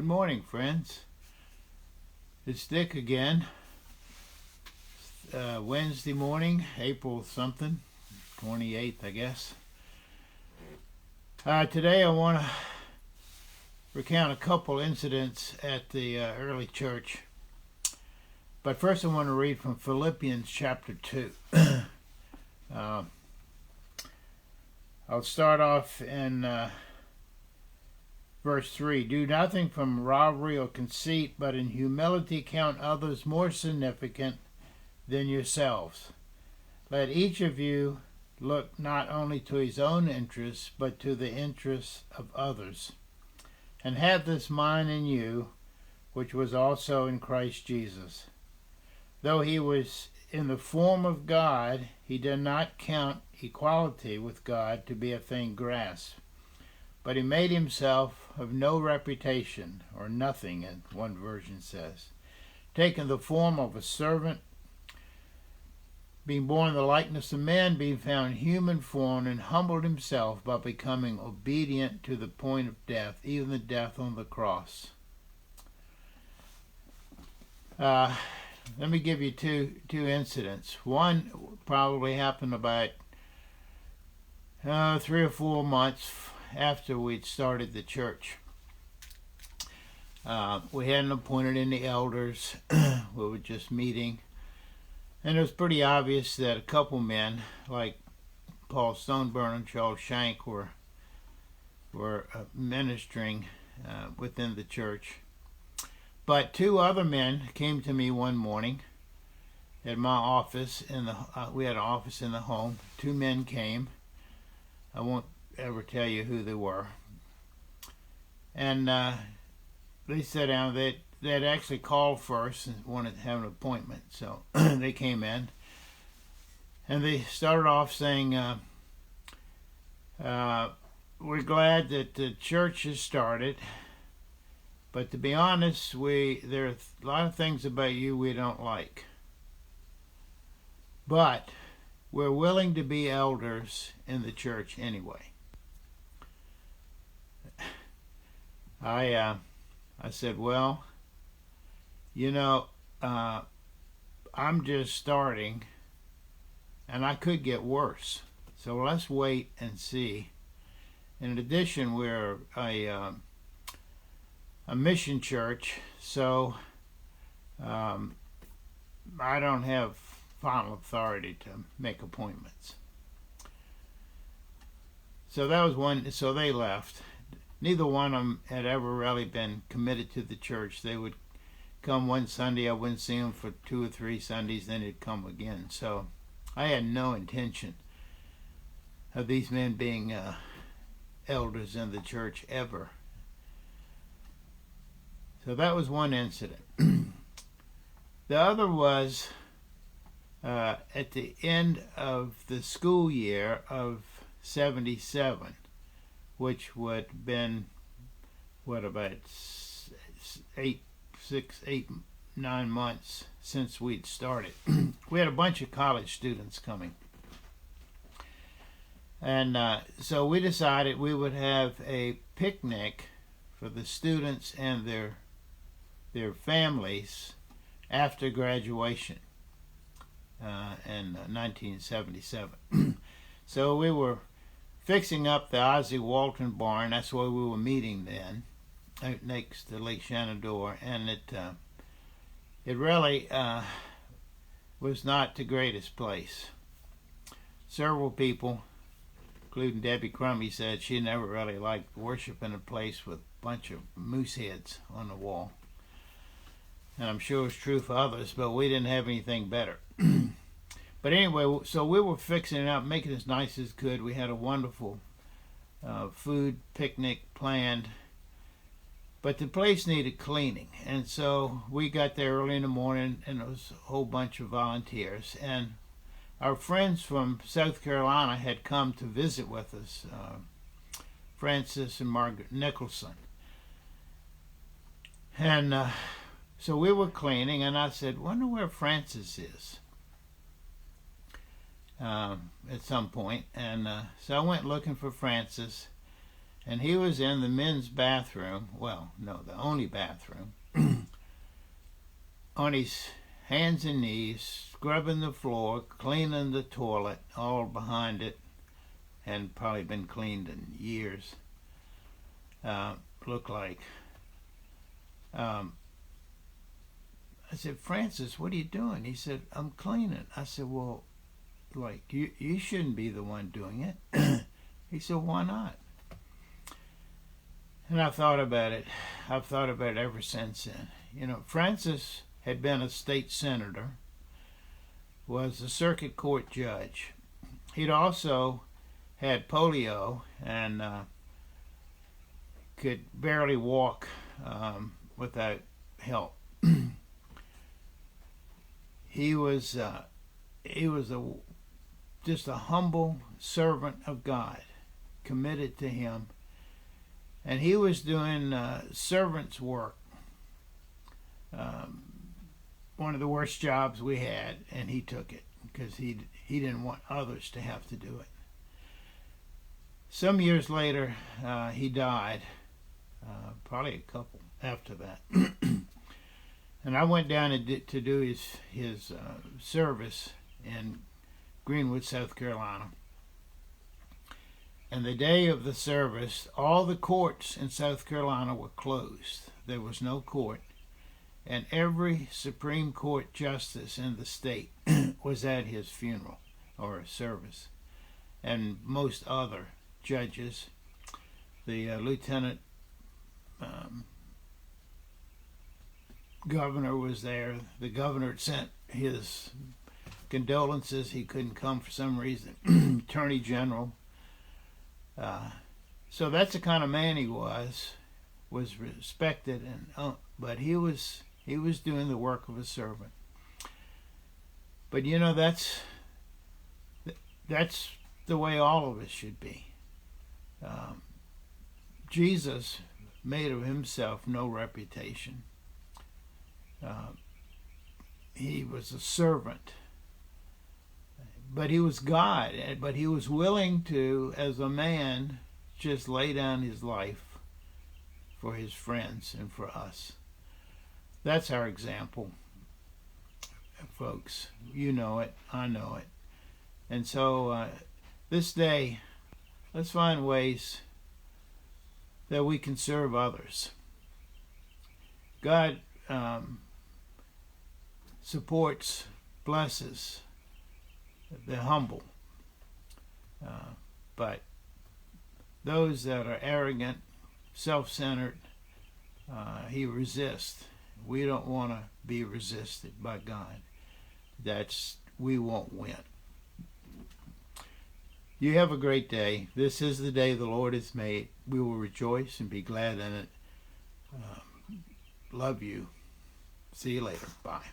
Good morning, friends. It's Dick again. Wednesday morning, April something, 28th, I guess. Today I want to recount a couple incidents at the early church. But first I want to read from Philippians chapter 2. I'll start off in verse 3. Do nothing from robbery or conceit, but in humility count others more significant than yourselves. Let each of you look not only to his own interests, but to the interests of others. And have this mind in you, which was also in Christ Jesus. Though he was in the form of God, he did not count equality with God to be a thing grasped. But he made himself of no reputation, or nothing, as one version says, taking the form of a servant, being born in the likeness of men, being found human form, and humbled himself by becoming obedient to the point of death, even the death on the cross. Let me give you two incidents. One probably happened about 3 or 4 months after we'd started the church. We hadn't appointed any elders. We were just meeting. And it was pretty obvious that a couple men, like Paul Stoneburn and Charles Shank, were ministering within the church. But 2 other men came to me one morning at my office. We had an office in the home. 2 men came. I won't ever tell you who they were. And they sat down. They'd actually called first and wanted to have an appointment. So they came in. And they started off saying, we're glad that the church has started. But to be honest, there are a lot of things about you we don't like. But we're willing to be elders in the church anyway. I said, well, I'm just starting, and I could get worse. So let's wait and see. In addition, we're a mission church, so I don't have final authority to make appointments. So that was one. So they left. Neither one of them had ever really been committed to the church. They would come one Sunday, I wouldn't see them for 2 or 3 Sundays, then they'd come again. So I had no intention of these men being elders in the church ever. So that was one incident. The other was at the end of the school year of 77, which would have been, about 9 months since we'd started. We had a bunch of college students coming. And so we decided we would have a picnic for the students and their families after graduation in 1977. So we were fixing up the Ozzie Walton barn. That's where we were meeting then, out next to Lake Shenandoah, and it really was not the greatest place. Several people, including Debbie Crummy, said she never really liked worshiping a place with a bunch of moose heads on the wall. And I'm sure it's true for others, but we didn't have anything better. But anyway, so we were fixing it up, making it as nice as could. We had a wonderful food picnic planned, but the place needed cleaning. And so we got there early in the morning, and there was a whole bunch of volunteers. And our friends from South Carolina had come to visit with us, Francis and Margaret Nicholson. And so we were cleaning, and I said, wonder where Francis is. At some point, and so I went looking for Francis, And he was in the men's bathroom, well, no, the only bathroom, on his hands and knees, scrubbing the floor, cleaning the toilet, all behind it, and probably been cleaned in years, looked like. I said, Francis, what are you doing? He said, I'm cleaning. I said, well, like, you shouldn't be the one doing it. He said, why not? And I thought about it. I've thought about it ever since then. You know, Francis had been a state senator, was a circuit court judge. He'd also had polio and could barely walk without help. He was just a humble servant of God, committed to Him, and he was doing servant's work, one of the worst jobs we had, and he took it because he didn't want others to have to do it. Some years later, he died, probably a couple after that. And I went down to do his service in Greenwood, South Carolina. And the day of the service, all the courts in South Carolina were closed. There was no court. And every Supreme Court justice in the state was at his funeral or service. And most other judges. The lieutenant governor was there. The governor had sent his condolences. He couldn't come for some reason. Attorney General. So that's the kind of man he was respected, and but he was doing the work of a servant. But you know, that's the way all of us should be. Jesus made of himself no reputation. He was a servant. But he was God, but he was willing to, as a man, just lay down his life for his friends and for us. That's our example, folks. You know it, I know it. And so this day, let's find ways that we can serve others. God supports, blesses the humble, but those that are arrogant, self-centered, he resists. We don't want to be resisted by God. We won't win. You have a great day. This is the day the Lord has made. We will rejoice and be glad in it. Love you. See you later. Bye.